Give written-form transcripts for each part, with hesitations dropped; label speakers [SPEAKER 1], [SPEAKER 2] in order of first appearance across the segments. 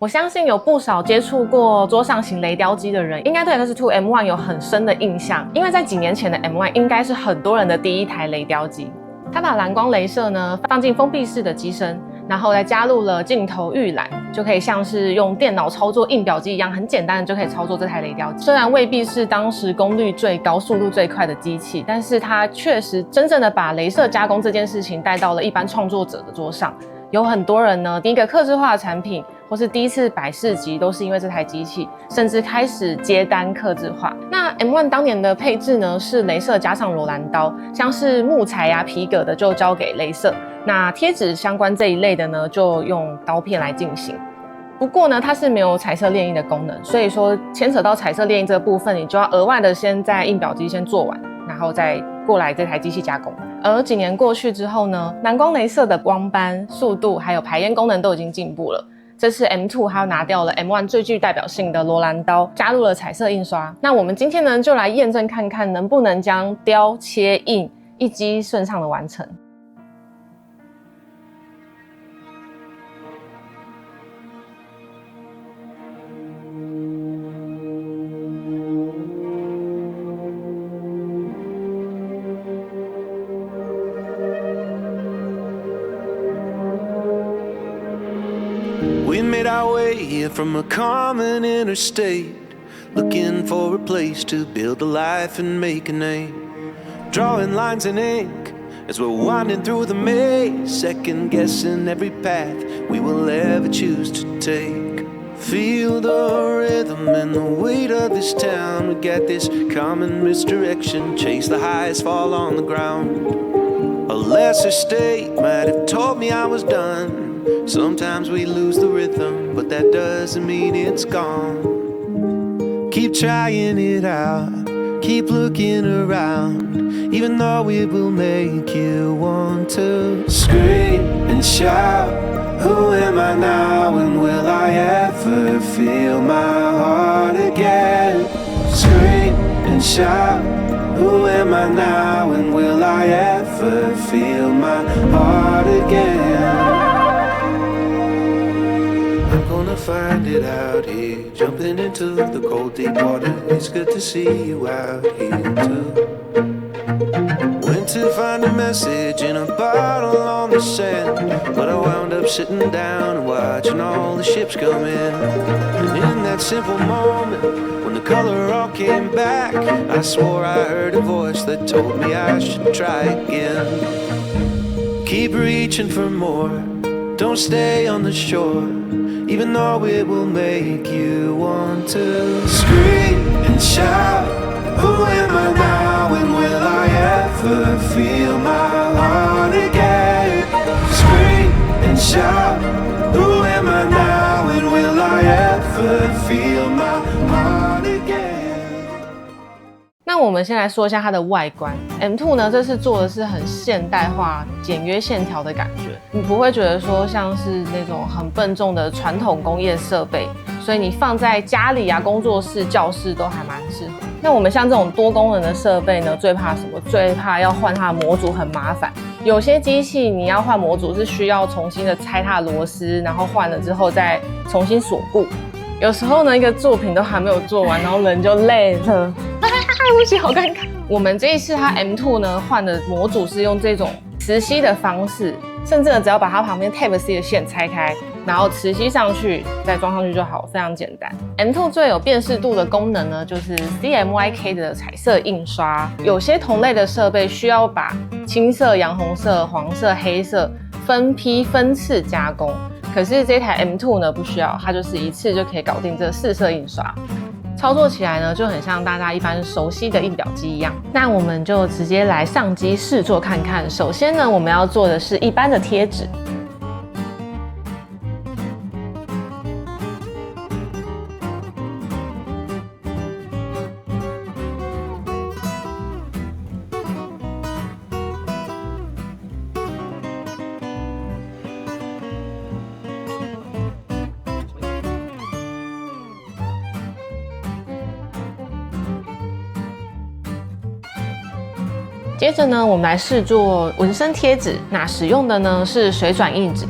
[SPEAKER 1] 我相信有不少接触过桌上型雷雕机的人，应该对 Nexus 2 M1 有很深的印象，因为在几年前的 M1 应该是很多人的第一台雷雕机。它把蓝光雷射呢放进封闭式的机身，然后再加入了镜头预览，就可以像是用电脑操作印表机一样，很简单的就可以操作这台雷雕机。虽然未必是当时功率最高、速度最快的机器，但是它确实真正的把雷射加工这件事情带到了一般创作者的桌上。有很多人呢，第一个客制化的产品，或是第一次摆市集，都是因为这台机器，甚至开始接单客制化。那 M1 当年的配置呢，是雷射加上罗兰刀，像是木材啊、皮革的就交给雷射，那贴纸相关这一类的呢，就用刀片来进行。不过呢，它是没有彩色列印的功能，所以说牵扯到彩色列印这个部分，你就要额外的先在印表机先做完，然后再过来这台机器加工。而几年过去之后呢，蓝光雷射的光斑、速度还有排烟功能都已经进步了。这次 M2 它拿掉了 M1 最具代表性的罗兰刀，加入了彩色印刷。那我们今天呢，就来验证看看能不能将雕、切、印一机顺畅的完成。
[SPEAKER 2] We made our way here from a common interstate, looking for a place to build a life and make a name. Drawing lines in ink as we're winding through the maze, second guessing every path we will ever choose to take. Feel the rhythm and the weight of this town. We got this common misdirection, chase the highs, fall on the ground. A lesser state might have told me I was done. Sometimes we lose the rhythm, but that doesn't mean it's gone. Keep trying it out, keep looking around, even though it will make you want to scream and shout. Who am I now, and will I ever feel my heart again? Scream and shout. Who am I now, and will I ever feel my heart again? I'm gonna find it out here, jumping into the cold deep water. It's good to see you out here too. Went to find a message in a bottle on the sand, but I wound up sitting down and watching all the ships come in. And in that simple moment, when the color all came back, I swore I heard a voice that told me I should try again. Keep reaching for more, don't stay on the shore, even though it will make you want to scream and shout. Who am I now, and will I ever feel my heart again? Scream and shout. Who am I now, and will I ever feel my heart again?
[SPEAKER 1] 那我们先来说一下它的外观。M2 呢，这次做的是很现代化、简约线条的感觉，你不会觉得说像是那种很笨重的传统工业设备，所以你放在家里啊、工作室、教室都还蛮适合。那我们像这种多功能的设备呢，最怕什么？最怕要换它的模组很麻烦。有些机器你要换模组是需要重新的拆它的螺丝，然后换了之后再重新锁固。有时候呢，一个作品都还没有做完，然后人就累了。对不起，好尴尬。我们这一次它 M2 呢换的模组是用这种磁吸的方式，甚至呢只要把它旁边 Type C 的线拆开，然后磁吸上去，再装上去就好，非常简单。M2 最有辨识度的功能呢，就是 CMYK 的彩色印刷。有些同类的设备需要把青色、洋红色、黄色、黑色分批分次加工，可是这台 M2 呢不需要，它就是一次就可以搞定这4色印刷。操作起来呢，就很像大家一般熟悉的印表机一样。那我们就直接来上机试做看看。首先呢，我们要做的是一般的贴纸。接着呢，我们来试做纹身贴纸。那使用的呢是水转印纸。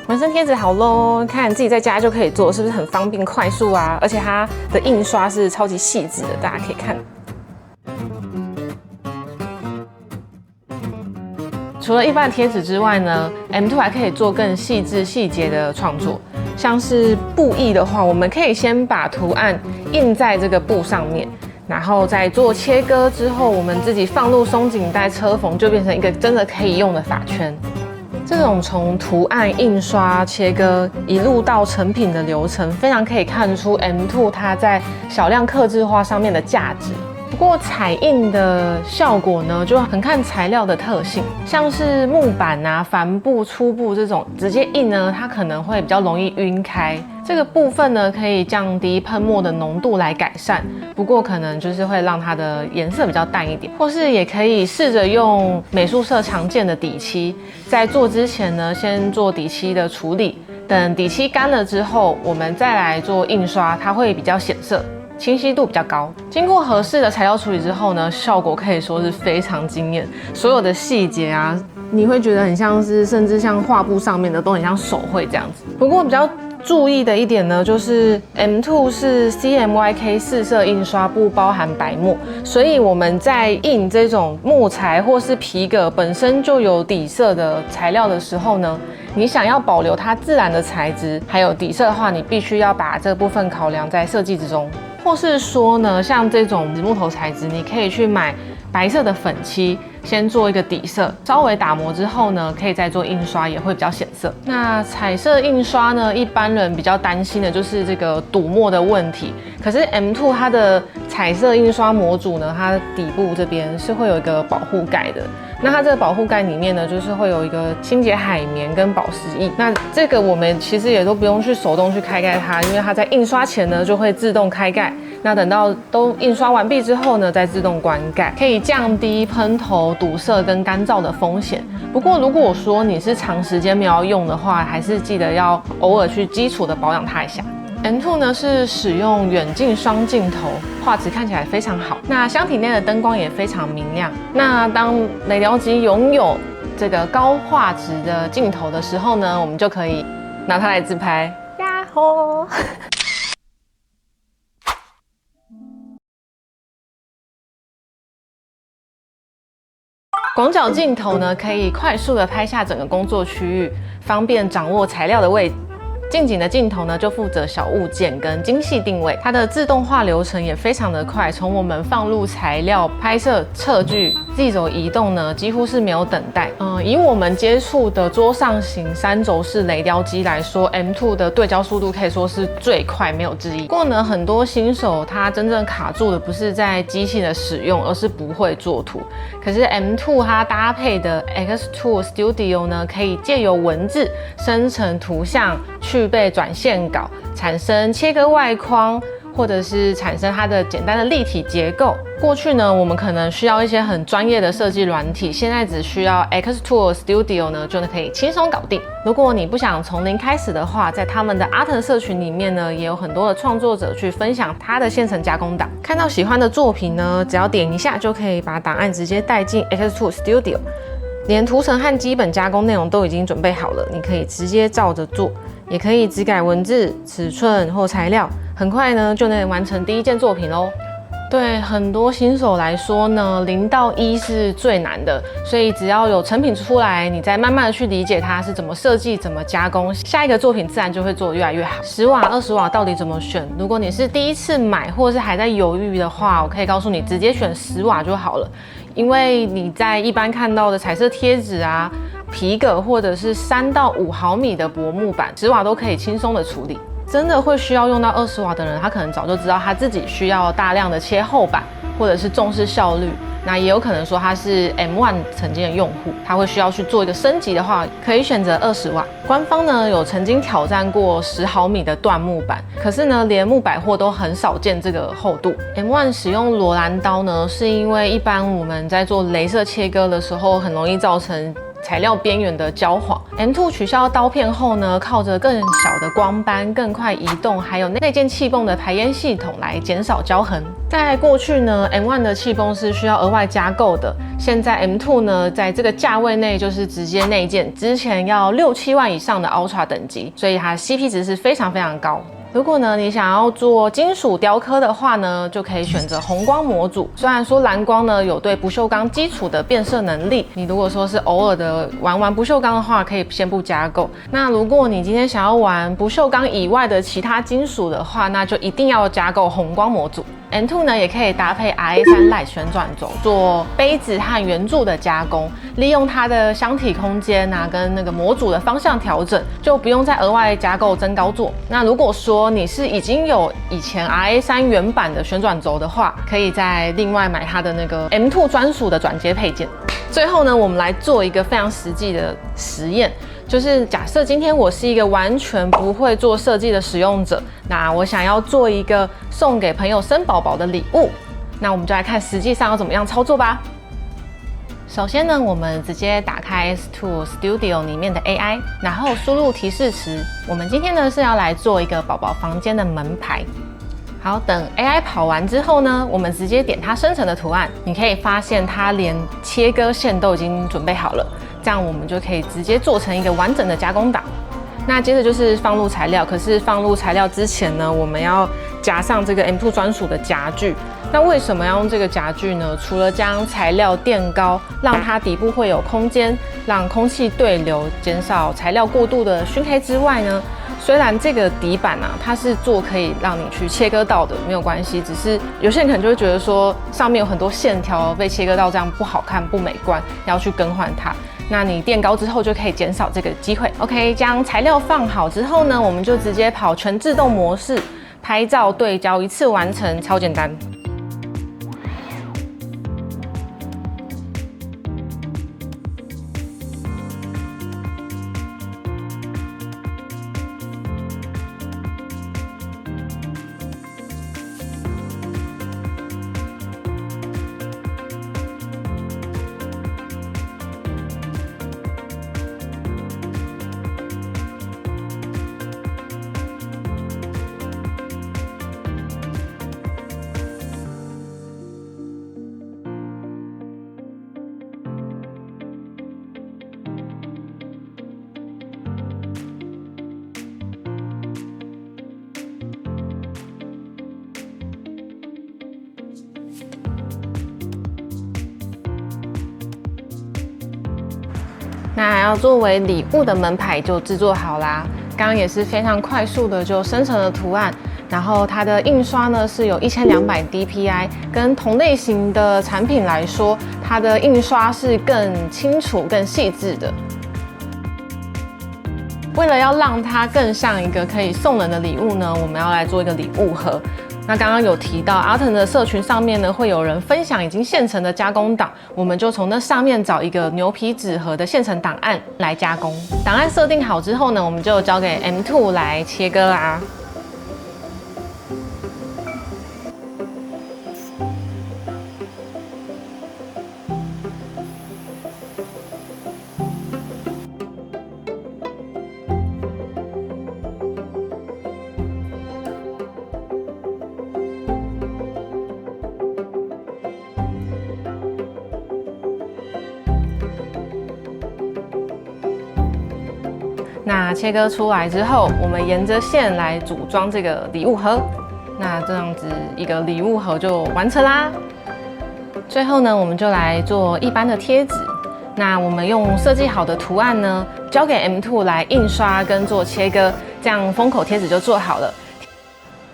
[SPEAKER 1] 纹身贴纸好咯，看自己在家就可以做，是不是很方便快速啊？而且它的印刷是超级细致的，大家可以看。除了一般的贴纸之外呢 ，M2 还可以做更细致细节的创作。像是布艺的话，我们可以先把图案印在这个布上面，然后再做切割之后，我们自己放入松紧带车缝，就变成一个真的可以用的发圈。这种从图案印刷、切割一路到成品的流程，非常可以看出 M2 它在小量客制化上面的价值。不过彩印的效果呢，就很看材料的特性，像是木板啊、帆布、粗布这种直接印呢，它可能会比较容易晕开。这个部分呢，可以降低喷墨的浓度来改善，不过可能就是会让它的颜色比较淡一点，或是也可以试着用美术社常见的底漆，在做之前呢，先做底漆的处理，等底漆干了之后，我们再来做印刷，它会比较显色。清晰度比较高，经过合适的材料处理之后呢，效果可以说是非常惊艳。所有的细节啊，你会觉得很像是，甚至像画布上面的都很像手绘这样子。不过比较注意的一点呢，就是 M2 是 CMYK 4色印刷，不包含白墨，所以我们在印这种木材或是皮革本身就有底色的材料的时候呢，你想要保留它自然的材质还有底色的话，你必须要把这部分考量在设计之中。或是说呢，像这种木头材质，你可以去买白色的粉漆，先做一个底色，稍微打磨之后呢，可以再做印刷，也会比较显色。那彩色印刷呢，一般人比较担心的就是这个堵墨的问题。可是 M2 它的彩色印刷模组呢，它底部这边是会有一个保护盖的。那它这个保护盖里面呢，就是会有一个清洁海绵跟保湿液。那这个我们其实也都不用去手动去开盖它，因为它在印刷前呢就会自动开盖。那等到都印刷完毕之后呢，再自动关盖，可以降低喷头、堵塞跟干燥的风险。不过如果说你是长时间没有用的话，还是记得要偶尔去基础的保养它一下。M2 呢是使用远近双镜头，画质看起来非常好。那箱体内的灯光也非常明亮。那当雷雕机拥有这个高画质的镜头的时候呢，我们就可以拿它来自拍。呀吼！广角镜头呢，可以快速的拍下整个工作区域，方便掌握材料的位置。近景的镜头呢，就负责小物件跟精细定位，它的自动化流程也非常的快。从我们放入材料、拍摄、测距、Z轴移动呢，几乎是没有等待。以我们接触的桌上型3轴式雷雕机来说 ，M2 的对焦速度可以说是最快，没有之一。不过呢，很多新手他真正卡住的不是在机器的使用，而是不会做图。可是 M2 它搭配的 X2 Studio 呢，可以借由文字生成图像。去被转线稿，产生切割外框，或者是产生它的简单的立体结构。过去呢，我们可能需要一些很专业的设计软体，现在只需要 X2 Studio 呢，就可以轻松搞定。如果你不想从零开始的话，在他们的阿腾社群里面呢，也有很多的创作者去分享他的现成加工档。看到喜欢的作品呢，只要点一下就可以把档案直接带进 X2 Studio， 连图层和基本加工内容都已经准备好了，你可以直接照着做。也可以只改文字、尺寸或材料，很快呢就能完成第一件作品咯。对很多新手来说呢，0到1是最难的，所以只要有成品出来，你再慢慢的去理解它是怎么设计、怎么加工，下一个作品自然就会做得越来越好。10瓦、20瓦到底怎么选？如果你是第一次买，或者是还在犹豫的话，我可以告诉你，直接选10瓦就好了，因为你在一般看到的彩色贴纸啊、皮革或者是3到5毫米的薄木板，10瓦都可以轻松的处理。真的会需要用到20瓦的人，他可能早就知道他自己需要大量的切厚板，或者是重视效率。那也有可能说他是 M1 曾经的用户，他会需要去做一个升级的话，可以选择20瓦。官方呢有曾经挑战过10毫米的椴木板，可是呢连木百货都很少见这个厚度。M1 使用罗兰刀呢，是因为一般我们在做雷射切割的时候，很容易造成材料边缘的焦黄。M2 取消刀片后呢，靠着更小的光斑、更快移动，还有内建气泵的排烟系统来减少焦痕。在过去呢 ，M1 的气泵是需要额外加购的，现在 M2 呢，在这个价位内就是直接内建，之前要6、7万以上的 Ultra 等级，所以它 CP 值是非常非常高。如果呢你想要做金属雕刻的话呢，就可以选择红光模组。虽然说蓝光呢有对不锈钢基础的变色能力，你如果说是偶尔的玩不锈钢的话，可以先不加购。那如果你今天想要玩不锈钢以外的其他金属的话，那就一定要加购红光模组。M2 呢也可以搭配 RA3 Lite 旋转轴做杯子和圆柱的加工，利用它的箱体空间啊跟那个模组的方向调整，就不用再额外加购增高座。那如果说你是已经有以前 RA3 原版的旋转轴的话，可以再另外买它的那个 M2 专属的转接配件。最后呢，我们来做一个非常实际的实验，就是假设今天我是一个完全不会做设计的使用者，那我想要做一个送给朋友生宝宝的礼物，那我们就来看实际上要怎么样操作吧。首先呢，我们直接打开 S2 Studio 里面的 AI， 然后输入提示词。我们今天呢是要来做一个宝宝房间的门牌。好，等 AI 跑完之后呢，我们直接点它生成的图案，你可以发现它连切割线都已经准备好了，这样我们就可以直接做成一个完整的加工档。那接着就是放入材料，可是放入材料之前呢，我们要加上这个 M2 专属的夹具。那为什么要用这个夹具呢？除了将材料垫高，让它底部会有空间，让空气对流，减少材料过度的熏黑之外呢，虽然这个底板啊，它是做可以让你去切割到的，没有关系。只是有些人可能就会觉得说，上面有很多线条被切割到，这样不好看、不美观，要去更换它。那你垫高之后就可以减少这个机会。OK， 将材料放好之后呢，我们就直接跑全自动模式，拍照对焦一次完成，超简单。那要作为礼物的门牌就制作好啦，刚刚也是非常快速的就生成了图案，然后它的印刷呢是有1200 dpi， 跟同类型的产品来说，它的印刷是更清楚、更细致的。为了要让它更像一个可以送人的礼物呢，我们要来做一个礼物盒。那刚刚有提到阿腾的社群上面呢，会有人分享已经现成的加工档，我们就从那上面找一个牛皮纸盒的现成档案来加工。档案设定好之后呢，我们就交给 M2 来切割啦。那切割出来之后，我们沿着线来组装这个礼物盒。那这样子一个礼物盒就完成啦。最后呢，我们就来做一般的贴纸。那我们用设计好的图案呢，交给 M2 来印刷跟做切割，这样封口贴纸就做好了。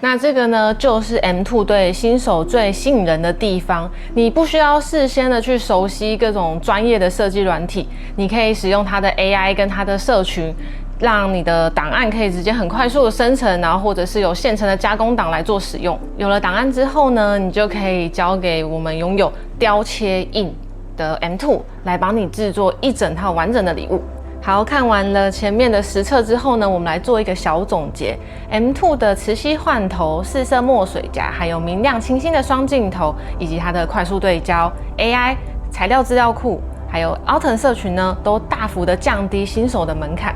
[SPEAKER 1] 那这个呢，就是 M2 对新手最吸引人的地方。你不需要事先的去熟悉各种专业的设计软体，你可以使用它的 AI 跟它的社群，让你的档案可以直接很快速的生成，然后或者是有现成的加工档来做使用。有了档案之后呢，你就可以交给我们拥有雕切印的 M2 来帮你制作一整套完整的礼物。好，看完了前面的实测之后呢，我们来做一个小总结。M2 的磁吸换头、4色墨水夹，还有明亮清新的双镜头，以及它的快速对焦、AI 材料资料库，还有 Alton 社群呢，都大幅的降低新手的门槛。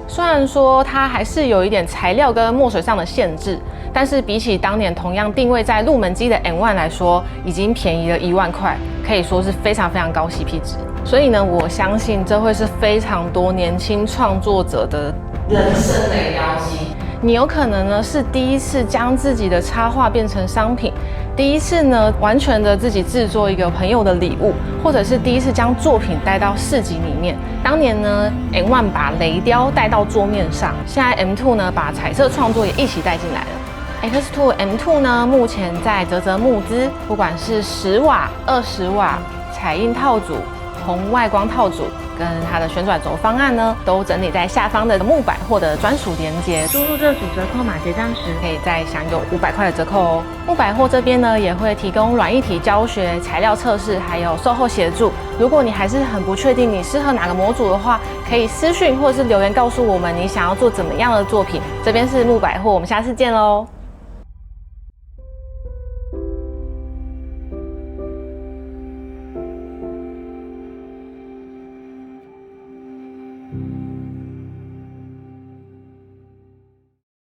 [SPEAKER 1] 虽然说它还是有一点材料跟墨水上的限制，但是比起当年同样定位在入门机的 M1 来说，已经便宜了1万块，可以说是非常高 CP 值。所以呢，我相信这会是非常多年轻创作者的人生雷雕机。你有可能呢是第一次将自己的插画变成商品，第一次呢完全的自己制作一个朋友的礼物，或者是第一次将作品带到市集里面。当年呢 M1 把雷雕带到桌面上，现在 M2 呢把彩色创作也一起带进来了。X2 M2 呢目前在嘖募资，不管是10瓦、20瓦、彩印套组、红外光套组跟它的旋转轴方案呢，都整理在下方的木百货的专属连结，输入这组折扣码结账时，可以再享有500块的折扣哦。木百货这边呢，也会提供软硬体教学、材料测试，还有售后协助。如果你还是很不确定你适合哪个模组的话，可以私讯或者是留言告诉我们你想要做怎么样的作品。这边是木百货，我们下次见喽。